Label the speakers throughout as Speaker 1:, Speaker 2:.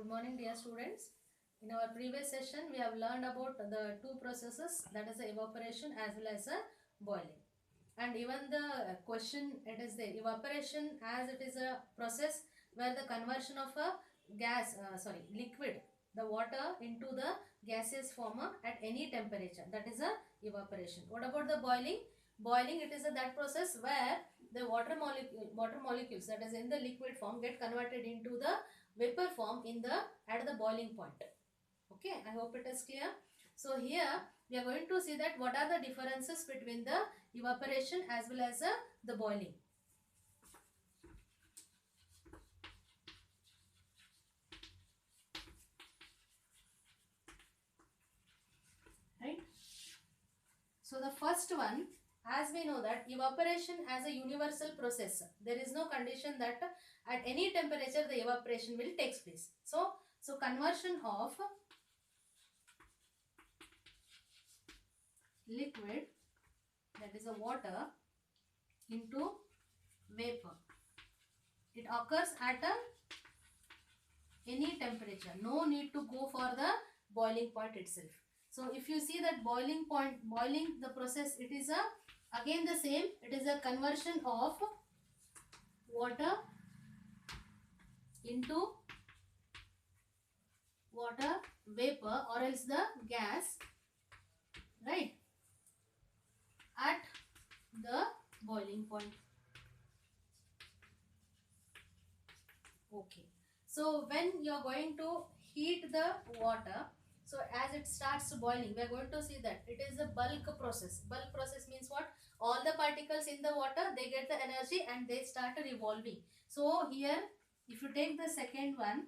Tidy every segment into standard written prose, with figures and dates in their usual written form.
Speaker 1: Good morning, dear students. In our previous session, we have learned about the two processes, that is the evaporation as well as the boiling. And even the question, it is the evaporation, as it is a process where the conversion of a liquid, the water into the gaseous form at any temperature. That is a evaporation. What about the boiling? Boiling, it is that process where the water molecules that is in the liquid form get converted into the vapor form at the boiling point. Okay, I hope it is clear. So here we are going to see that what are the differences between the evaporation as well as the boiling. Right. So the first one, as we know that evaporation as a universal process, there is no condition that at any temperature the evaporation will take place. So conversion of liquid, that is a water, into vapor, it occurs at any temperature. No need to go for the boiling point itself. So if you see that boiling the process, it is again the same. It is a conversion of water into water vapor or else the gas, right, at the boiling point. Okay. So when you are going to heat the water, so as it starts boiling, we are going to see that it is a bulk process. Bulk process means what? All the particles in the water, they get the energy and they start revolving. So here, if you take the second one,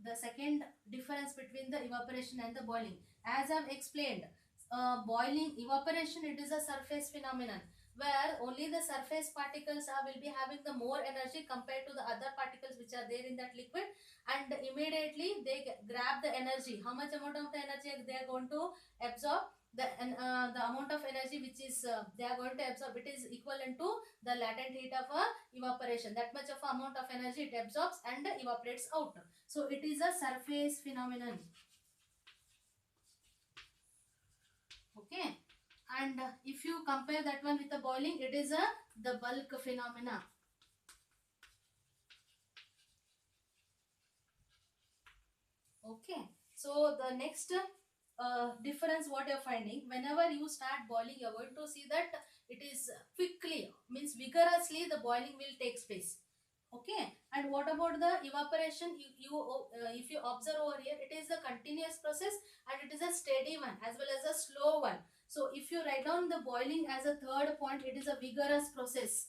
Speaker 1: the second difference between the evaporation and the boiling, as I have explained, evaporation, it is a surface phenomenon where only the surface particles will be having the more energy compared to the other particles which are there in that liquid, and immediately they grab the energy. How much amount of the energy they are going to absorb? The amount of energy which is they are going to absorb, it is equivalent to the latent heat of evaporation. That much of amount of energy it absorbs and evaporates out. So it is a surface phenomenon. Okay. And if you compare that one with the boiling, it is the bulk phenomena. Okay. So the next difference what you're finding, whenever you start boiling, you're going to see that it is quickly, means vigorously the boiling will take place. Okay. And what about the evaporation? If you observe over here, it is a continuous process and it is a steady one as well as a slow one. So if you write down the boiling as a third point, it is a vigorous process.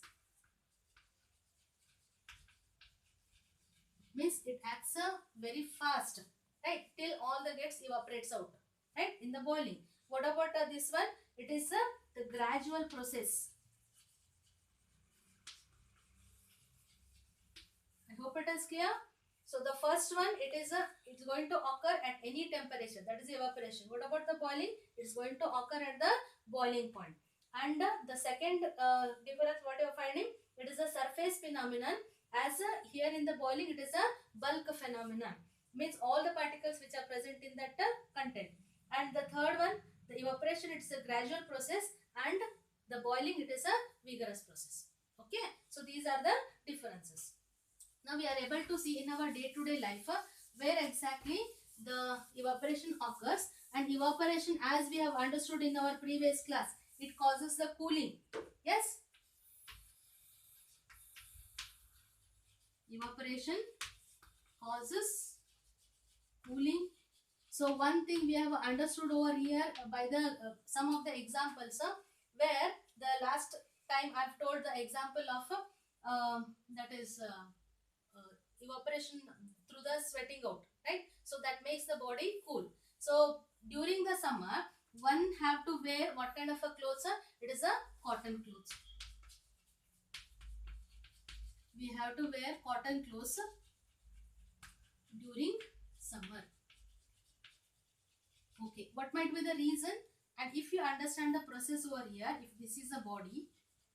Speaker 1: Means it acts very fast, right, till all the gas evaporates out, right, in the boiling. What about this one? It is the gradual process. I hope it is clear. So the first one, it's going to occur at any temperature, that is evaporation. What about the boiling? It's going to occur at the boiling point. And the second difference what you are finding, it is a surface phenomenon. As here in the boiling, it is a bulk phenomenon. Means all the particles which are present in that content. And the third one, the evaporation, it's a gradual process, and the boiling, it is a vigorous process. Okay. So these are the differences. Now we are able to see in our day-to-day life where exactly the evaporation occurs. And evaporation, as we have understood in our previous class, it causes the cooling. Yes? Evaporation causes cooling. So one thing we have understood over here by the some of the examples where the last time I've told the example of that is evaporation through the sweating out, right? So that makes the body cool. So during the summer, one have to wear what kind of a clothes? It is a cotton clothes. We have to wear cotton clothes during summer. Okay, what might be the reason? And if you understand the process over here, if this is a body,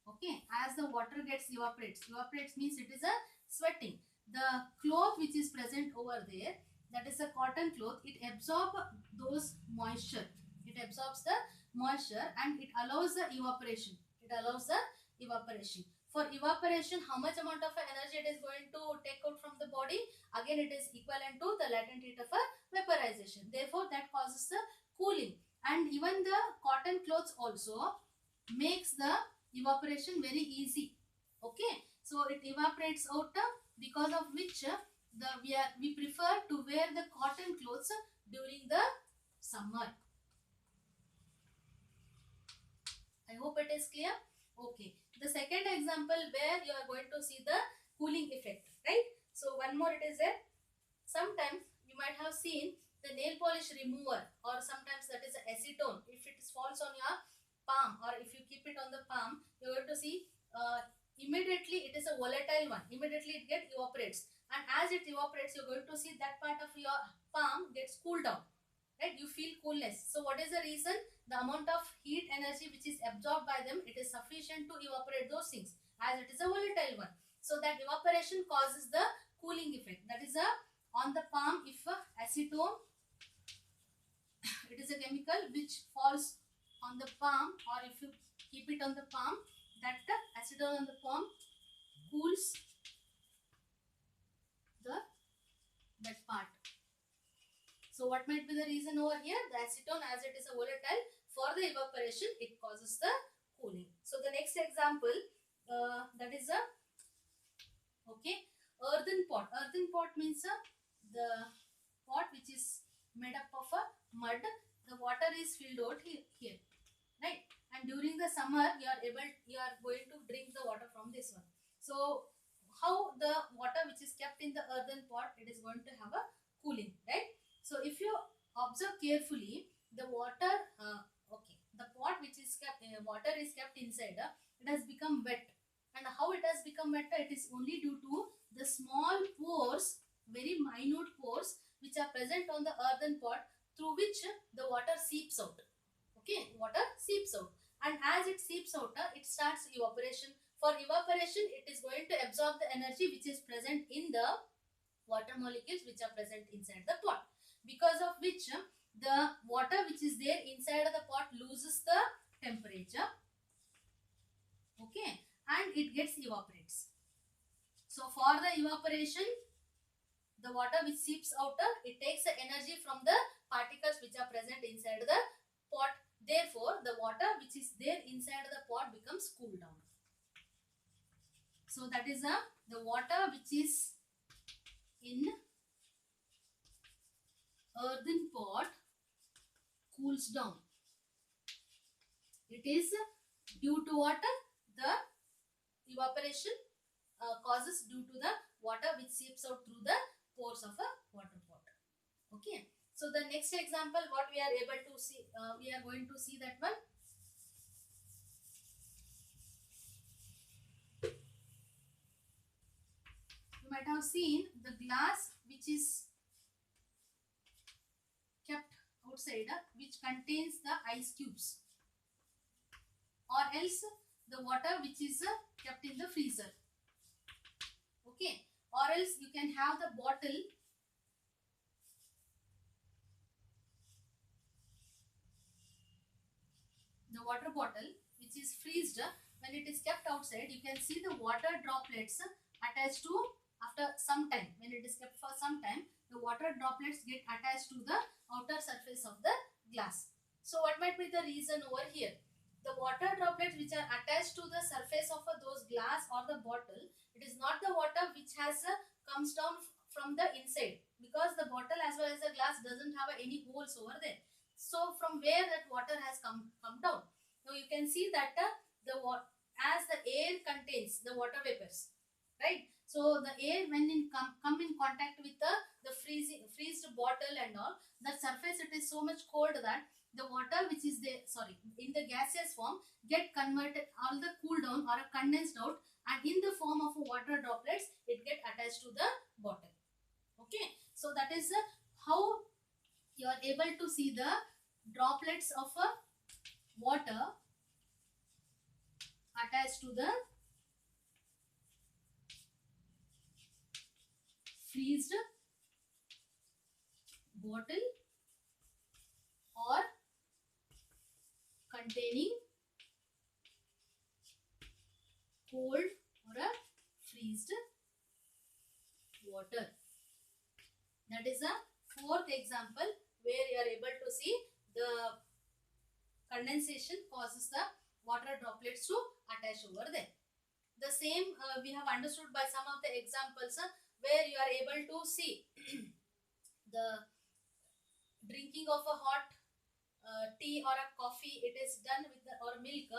Speaker 1: okay, as the water gets evaporates means it is a sweating. The cloth which is present over there, that is a cotton cloth, it absorbs those moisture. It absorbs the moisture and it allows the evaporation. It allows the evaporation. For evaporation, how much amount of energy it is going to take out from the body? Again, it is equivalent to the latent heat of a vaporization. Therefore, that causes the cooling. And even the cotton clothes also makes the evaporation very easy. Okay, so it evaporates out, because of which we prefer to wear the cotton clothes during the summer. I hope it is clear. Okay, the second example where you are going to see the cooling effect, right? So one more it is there. Sometimes you might have seen the nail polish remover, or sometimes that is acetone. If it falls on your palm, or if you keep it on the palm, you are going to see immediately it is a volatile one. Immediately it gets evaporates, and as it evaporates, you are going to see that part of your palm gets cooled down. Right, you feel coolness. So what is the reason? The amount of heat energy which is absorbed by them, it is sufficient to evaporate those things, as it is a volatile one. So that evaporation causes the cooling effect. That is a on the palm, if acetone, it is a chemical which falls on the palm, or if you keep it on the palm, that acetone on the palm cools that part. So what might be the reason over here? The acetone, as it is a volatile, for the evaporation it causes the cooling. So the next example, that is a earthen pot. Earthen pot means the pot which is made up of a mud. The water is filled out here, right? And during the summer you are going to drink the water from this one. So how the water which is kept in the earthen pot, it is going to have a cooling, right? So if you observe carefully, the water, the pot which is kept, water is kept inside, it has become wet. And how it has become wet? It is only due to the small pores, very minute pores, which are present on the earthen pot, through which the water seeps out. Okay, water seeps out. And as it seeps out, it starts evaporation. For evaporation, it is going to absorb the energy which is present in the water molecules which are present inside the pot, because of which the water which is there inside of the pot loses the temperature. Okay, and it gets evaporates. So for the evaporation, the water which seeps out, it takes the energy from the particles which are present inside the pot. Therefore, the water which is there inside the pot becomes cooled down. So that is the water which is in earthen pot cools down. It is due to what? The evaporation causes due to the water which seeps out through the pores of a water pot. Okay. So the next example, what we are able to see, we are going to see that one. You might have seen the glass which is kept outside, which contains the ice cubes, or else the water which is kept in the freezer. Okay, or else you can have the bottle, the water bottle which is freezed. When it is kept outside, you can see the water droplets attached to, after some time, when it is kept for some time, the water droplets get attached to the outer surface of the glass. So what might be the reason over here? The water droplets which are attached to the surface of those glass or the bottle, it is not the water which has comes down from the inside, because the bottle as well as the glass doesn't have any holes over there. So from where that water has come down? Now you can see that as the air contains the water vapors, right? So the air, when come in contact with the freezed bottle and all, the surface, it is so much cold that the water which is there, in the gaseous form, get converted, all the cool down or condensed out, and in the form of water droplets, it get attached to the bottle. Okay, so that is how you are able to see the droplets of water attached to the freezed bottle or containing cold or a freezed water. That is a fourth example where you are able to see the condensation causes the water droplets to attach over there. The same we have understood by some of the examples where you are able to see the drinking of a hot tea or a coffee. It is done with the or milk.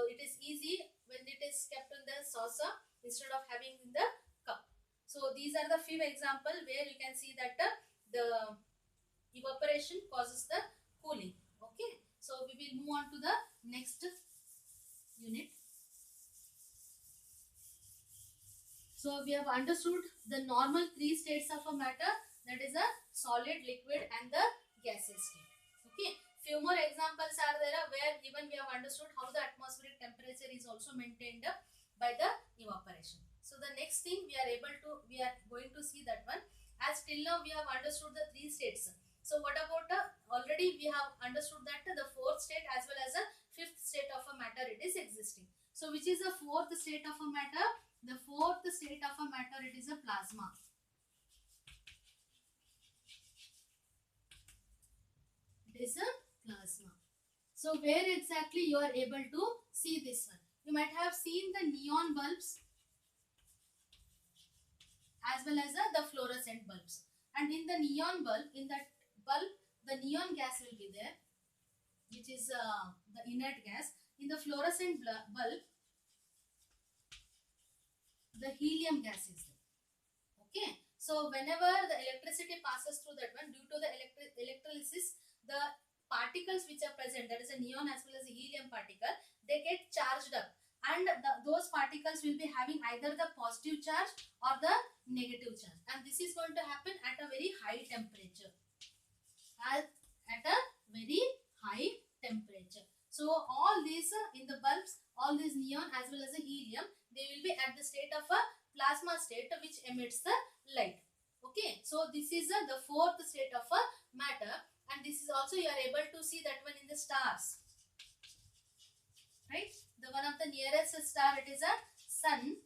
Speaker 1: It is easy when it is kept in the saucer instead of having in the cup. So these are the few example where you can see that the evaporation causes the cooling. Okay, so we will move on to the next unit. So we have understood the normal three states of a matter, that is a solid, liquid and the gaseous state. Okay, few more examples are there where even we have understood how the atmospheric temperature is also maintained by the evaporation. So the next thing we are going to see that one, as till now we have understood the three states. So what about already we have understood that the fourth state as well as a fifth state of a matter it is existing. So which is the fourth state of a matter? The fourth state of a matter, it is a plasma. It is a plasma. So where exactly you are able to see this one? You might have seen the neon bulbs as well as the fluorescent bulbs. And in the neon bulb, in that bulb, the neon gas will be there, which is the inert gas. In the fluorescent bulb, the helium gas is there. Okay, so whenever the electricity passes through that one, due to the electrolysis, the particles which are present, that is a neon as well as a helium particle, they get charged up, and those particles will be having either the positive charge or the negative charge, and this is going to happen at a very high temperature. At a very high temperature. So all these in the bulbs, all these neon as well as the helium, they will be at the state of a plasma state which emits the light. Okay, so this is the fourth state of a matter, and this is also you are able to see that one in the stars. Right, the one of the nearest star, it is a sun,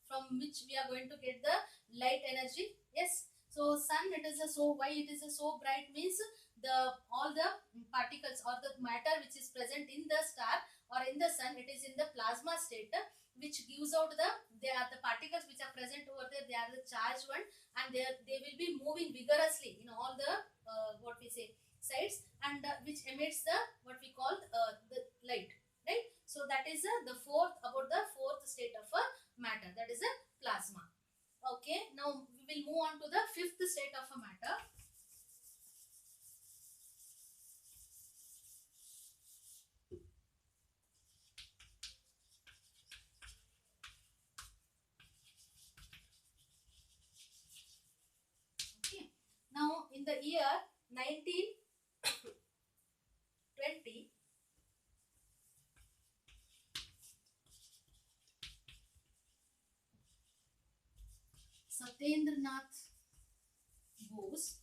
Speaker 1: from which we are going to get the light energy. Yes, so sun, it is a, so why it is a so bright means the all the particles or the matter which is present in the star or in the sun, it is in the plasma state, which gives out the, they are the particles which are present over there, they are the charged one, and they will be moving vigorously in all the what we say sides, and which emits the what we call the light, right? So that is the fourth, about the fourth state of a matter, that is a plasma. Okay, now we will move on to the fifth state of a matter. Okay, now in the year 1920, Satyendranath Bose,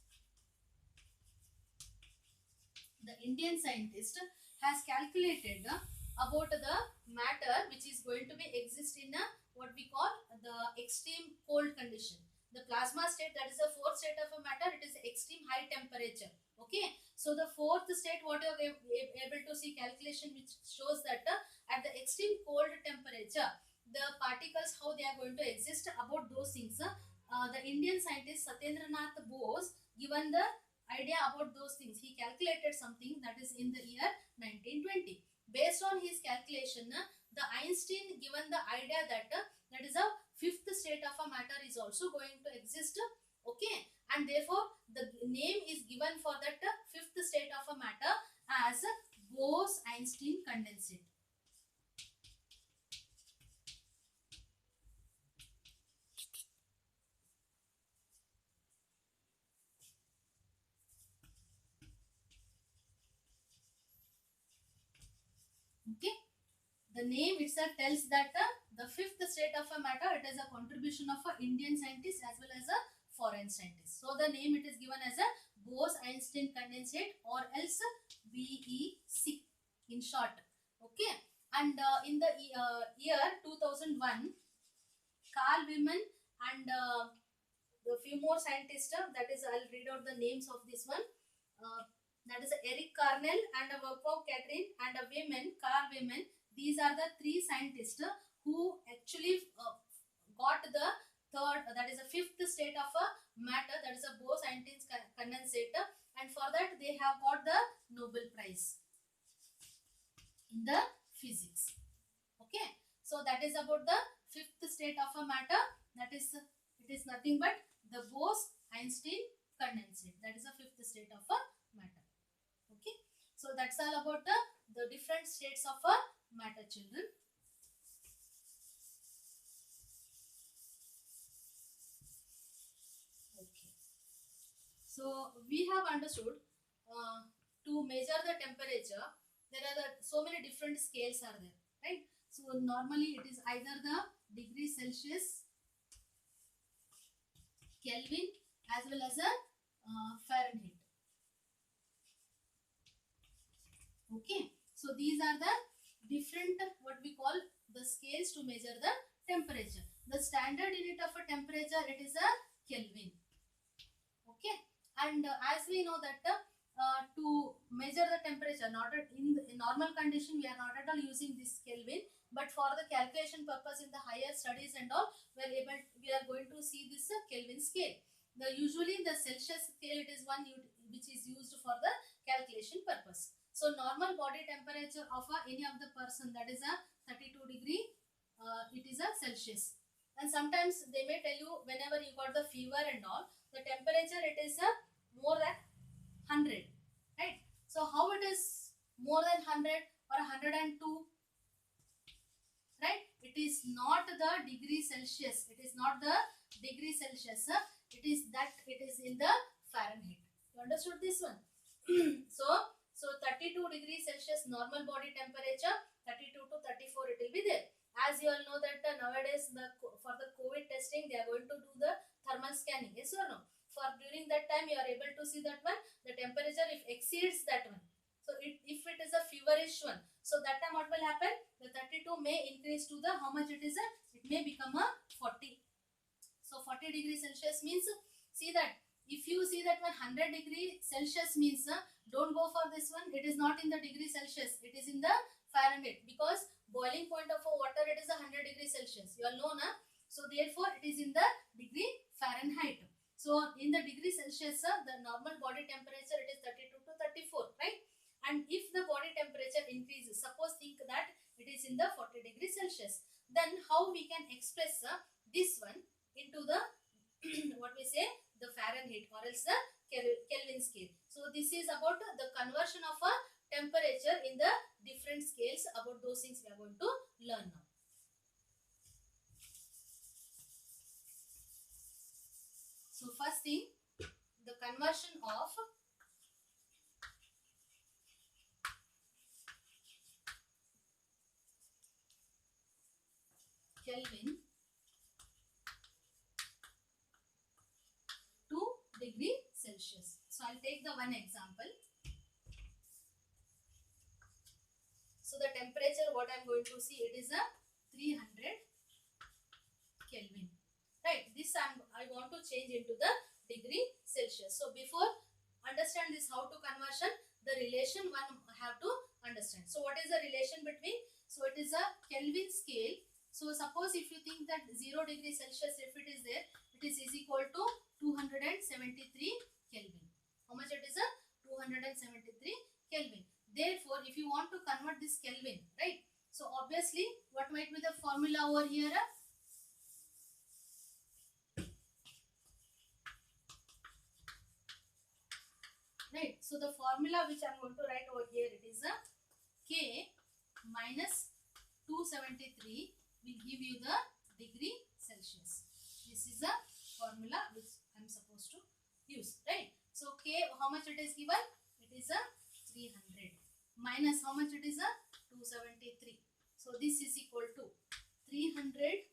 Speaker 1: the Indian scientist, has calculated about the matter which is going to be exist in a what we call the extreme cold condition. The plasma state, that is the fourth state of a matter, it is extreme high temperature. Okay, so the fourth state, what you are able to see calculation which shows that at the extreme cold temperature, the particles how they are going to exist, about those things. The Indian scientist Satyendranath Bose given the idea about those things. He calculated something, that is in the year 1920. Based on his calculation, the Einstein given the idea that that is a fifth state of a matter is also going to exist. Okay, and therefore the name is given for that fifth state of a matter as Bose-Einstein condensate. Okay, the name itself tells that the fifth state of a matter, it is a contribution of a Indian scientist as well as a foreign scientist. So the name it is given as a Bose-Einstein condensate, or else BEC in short. Okay. And in the year 2001, Carl Wieman and the few more scientists, that is, I'll read out the names of this one. That is Eric Carnell and a Wolfgang Catherine and a Wieman, Carl Wieman. These are the three scientists who actually got the third, that is a fifth state of a matter, that is a Bose-Einstein condensate, and for that they have got the Nobel Prize in the physics. Okay, so that is about the fifth state of a matter, that is, it is nothing but the Bose-Einstein condensate, that is the fifth state of a matter. Okay, so that's all about the different states of a matter, children. Okay, so we have understood to measure the temperature, there are so many different scales are there, right? So normally it is either the degree Celsius, Kelvin, as well as a Fahrenheit. Okay, so these are the different, what we call the scales to measure the temperature. The standard unit of a temperature, it is a Kelvin. Okay, and as we know that to measure the temperature, not in normal condition, we are not at all using this Kelvin, but for the calculation purpose in the higher studies and all, we are going to see this Kelvin scale. Usually the Celsius scale, it is one which is used for the calculation purpose. So normal body temperature of any of the person, that is a 32 degree, it is a Celsius. And sometimes they may tell you whenever you got the fever and all, the temperature it is more than 100, right? So how it is more than 100 or 102, right? It is not the degree Celsius, it is not the degree Celsius, it is in the Fahrenheit. You understood this one? So 32 degrees Celsius normal body temperature, 32 to 34 it will be there. As you all know that nowadays for the COVID testing they are going to do the thermal scanning, yes or no? For during that time you are able to see that one, the temperature if exceeds that one. So if it is a feverish one, so that time what will happen? The 32 may increase to the, how much it is? It may become a 40. So 40 degrees Celsius means, see that if you see that 100 degree Celsius means, don't go for this one, it is not in the degree Celsius, it is in the Fahrenheit, because boiling point of a water it is 100 degrees Celsius, you all know na? So therefore it is in the degree Fahrenheit. So in the degree Celsius, the normal body temperature it is 32 to 34, right? And if the body temperature increases, suppose think that it is in the 40 degrees Celsius, then how we can express this one into the what we say, the Fahrenheit or else the Kelvin scale. So this is about the conversion of a temperature in the different scales. About those things we are going to learn now. So first thing, the conversion of Kelvin to degree Celsius. So I'll take the one example. So the temperature what I'm going to see, it is a 300 Kelvin. Right, this I want to change into the degree Celsius. So before understand this how to conversion, the relation one have to understand. So what is the relation between? So it is a Kelvin scale. So suppose if you think that 0 degree Celsius, if it is there, it is equal to 273 Kelvin. How much it is a 273 Kelvin. Therefore, if you want to convert this Kelvin, right? So obviously, what might be the formula over here? Right. So the formula which I am going to write over here, it is a K minus 273 will give you the degree Celsius. This is a formula which I am supposed to use, right? So K, how much it is given? It is a 300 minus how much it is a 273. So this is equal to 300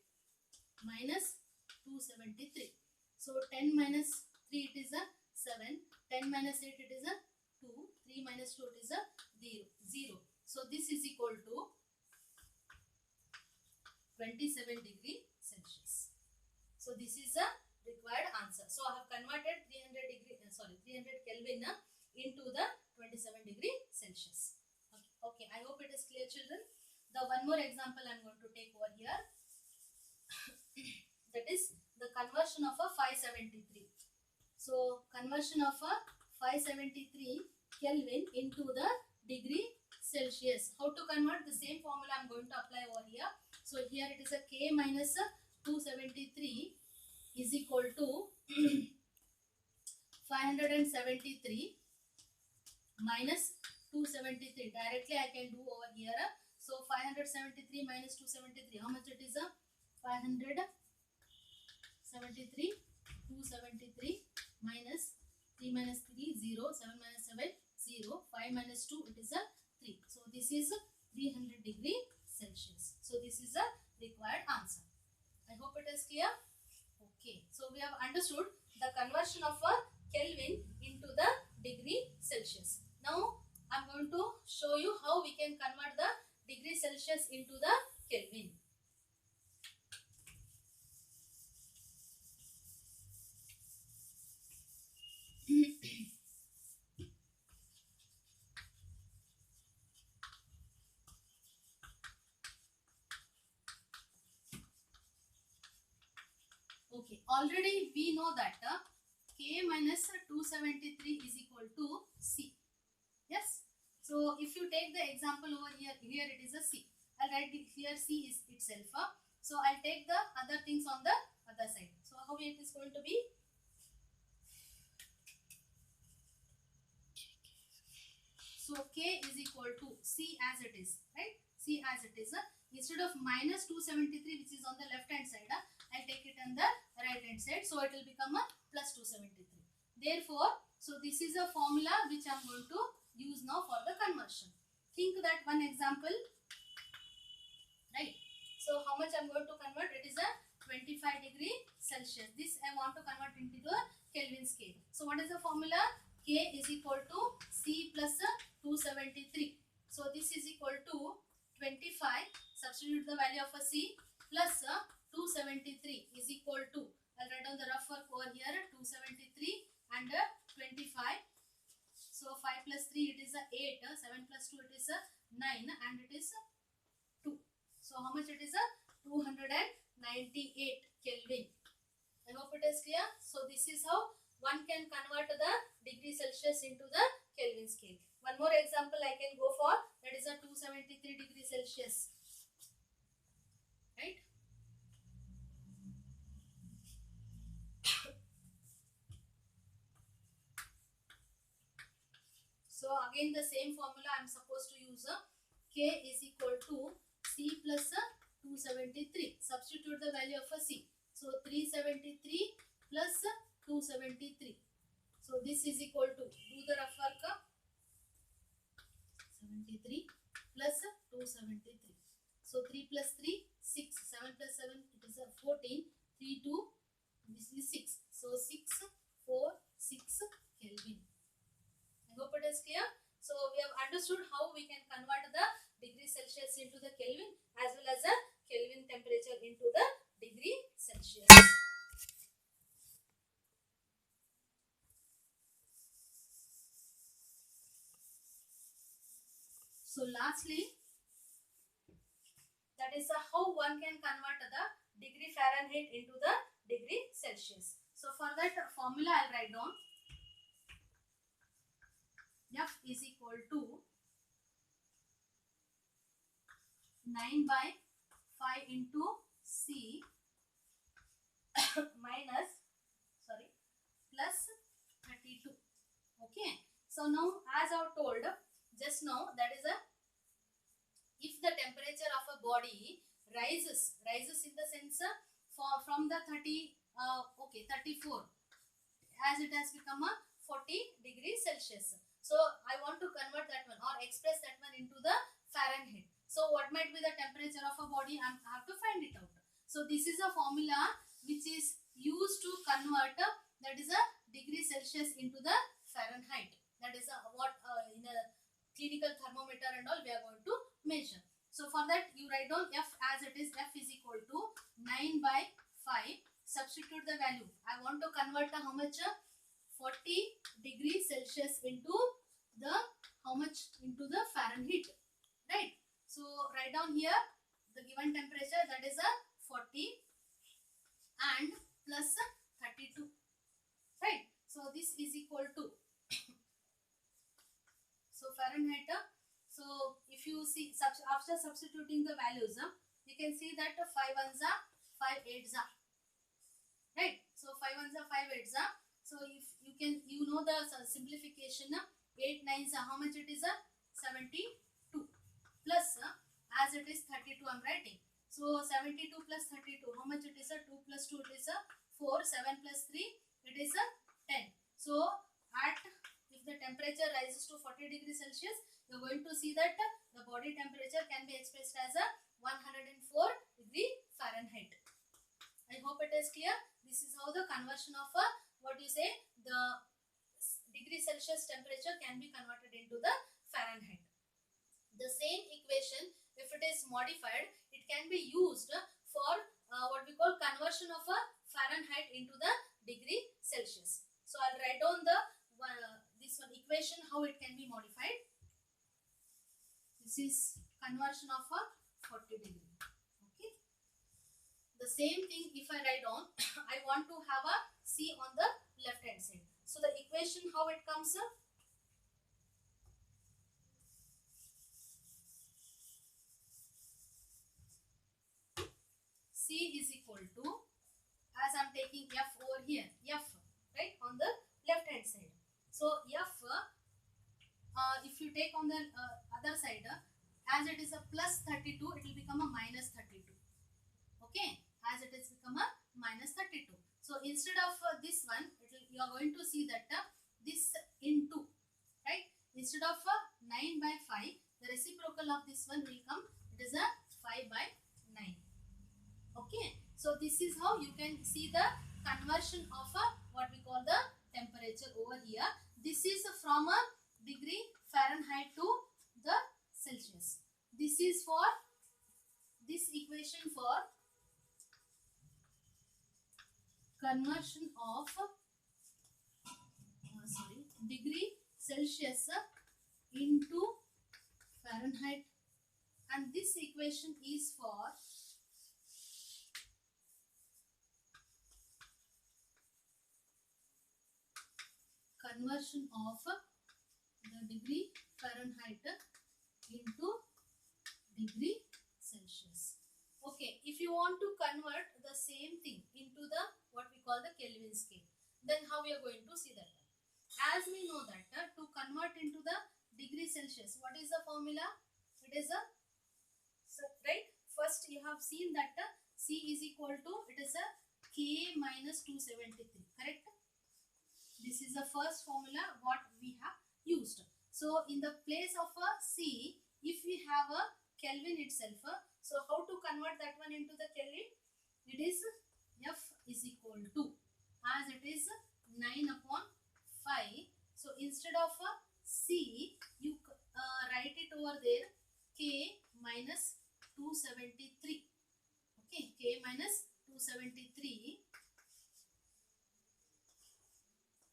Speaker 1: minus 273. So So 10 minus 3 it is a 7. 10 minus 8 it is a 2. 3 minus 2 it is a 0. So this is equal to 27 degree Celsius. So this is a required answer. So I have converted 300 Kelvin into the 27 degree Celsius. Okay, I hope it is clear, children. The one more example I am going to take over here. That is the conversion of a 573. So conversion of a 573 Kelvin into the degree Celsius. How to convert? The same formula I am going to apply over here. So here it is a K minus 273 is equal to 573 minus 273. Directly I can do over here. So 573 minus 273. How much it is? 573 273 minus 3 minus 3 0, 7 minus 7 0, 5 minus 2 it is a 3. So this is 300 degree Celsius. So this is a required answer. I hope it is clear. Okay, so we have understood the conversion of a Kelvin into the degree Celsius. Now I am going to show you how we can convert the degree Celsius into the Kelvin. Okay, already we know that K minus 273 is equal to C. Yes. So if you take the example over here, it is a C. I'll write it here C is itself. So I'll take the other things on the other side. So how it is going to be? So K is equal to C as it is, right? C as it is. Instead of minus 273 which is on the left hand side, I'll take it on the right hand side. So it will become a plus 273. Therefore, so this is a formula which I am going to use now for the conversion. Think that one example, right? So how much I am going to convert? It is a 25 degree Celsius. This I want to convert into the Kelvin scale. So what is the formula? K is equal to C plus 273. So this is equal to 25. Substitute the value of a C plus 273 is equal to, I'll write down the rough work over here, 273 and 25. So 5 plus 3 it is 8, 7 plus 2 it is 9 and it is 2. So how much it is? 298 Kelvin. I hope it is clear. So this is how one can convert the degree Celsius into the Kelvin scale. One more example I can go for, that is a 273 degree Celsius. Right? So again the same formula I am supposed to use. K is equal to C plus 273. Substitute the value of a C. So 373 plus 273. So this is equal to, do the rough work, 73 plus 273. So 3 plus 3, 6. 7 plus 7, it is 14. 3, 2, this is 6. So 6, 4, 6 Kelvin. I hope it is clear. So we have understood how we can convert the degree Celsius into the Kelvin as well as a Kelvin temperature into the degree Celsius. So lastly, that is how one can convert the degree Fahrenheit into the degree Celsius. So for that formula I'll write down. F is equal to 9 by 5 into C minus plus 32. Okay. So now as I told just now, that is if the temperature of a body rises in the sense from the 34 as it has become a 40 degrees Celsius. So I want to convert that one or express that one into the Fahrenheit. So what might be the temperature of a body? I have to find it out. So this is a formula which is used to convert that is a degree Celsius into the Fahrenheit. That is what in a clinical thermometer and all we are going to measure. So for that you write down F as it is. F is equal to 9 by 5. Substitute the value. I want to convert how much? 40 degrees Celsius into the how much into the Fahrenheit, right? So write down here the given temperature, that is a 40 and plus 32, right? So this is equal to so Fahrenheit. So if you see after substituting the values, you can see that 5 ones are 5 eights are, right? So 5 ones are 5 eights are. So if you can, you know the simplification, 8 nines are how much it is? 72 plus as it is 32 I'm writing. So 72 plus 32, how much it is? 2 plus 2 it is 4, 7 plus 3 it is 10. So at if the temperature rises to 40 degrees Celsius, you are going to see that the body temperature can be expressed as a 104 degree Fahrenheit. I hope it is clear. This is how the conversion of a what you say the degree Celsius temperature can be converted into the Fahrenheit. The same equation, if it is modified, it can be used for what we call conversion of a Fahrenheit into the degree Celsius. So I'll write down the this one equation how it can be modified. This is conversion of a 40 degree. Okay. The same thing if I write down, I want to have a C on the left hand side. So the equation how it comes up? C is equal to, as I am taking F over here, F, right, on the left hand side. So F, if you take on the other side, as it is a plus 32, it will become a minus 32. Okay, as it is become a minus 32. So instead of this one, you are going to see that this into, right, instead of 9 by 5, the reciprocal of this one will come, it is a 5 by 9. Okay, so this is how you can see the conversion of what we call the temperature over here. This is from a degree Fahrenheit to the Celsius. This is for this equation for conversion of degree Celsius into Fahrenheit, and this equation is for conversion of the degree Fahrenheit into degree Celsius. Okay, if you want to convert the same thing into the what we call the Kelvin scale, then how we are going to see that? As we know that to convert into the degree Celsius, what is the formula? It is a, right, first you have seen that C is equal to, it is a K minus 273, correct? This is the first formula what we have used. So in the place of a C, if we have a Kelvin itself, so how to convert that one into the Kelvin? It is F is equal to, as it is 9 upon 5. So instead of a C, you write it over there K minus 273. Okay, K minus 273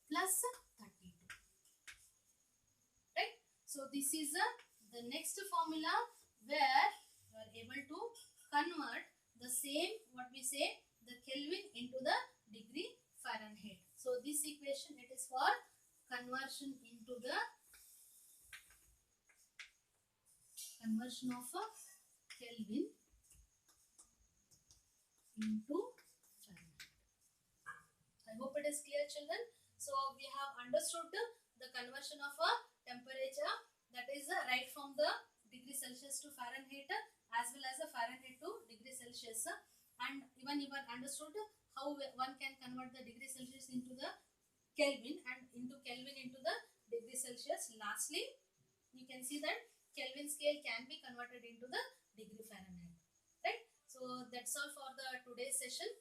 Speaker 1: plus 32, right? So this is the next formula where you are able to convert the same what we say the Kelvin into the degree Fahrenheit. So this equation, it is for conversion into the conversion of a Kelvin into Fahrenheit. I hope it is clear, children. So we have understood the conversion of a temperature, that is right from the degree Celsius to Fahrenheit, as well as the Fahrenheit to degree Celsius, and even understood how one can convert the degree Celsius into the Kelvin and into Kelvin into the degree Celsius. Lastly, you can see that Kelvin scale can be converted into the degree Fahrenheit, right? So that's all for the today's session.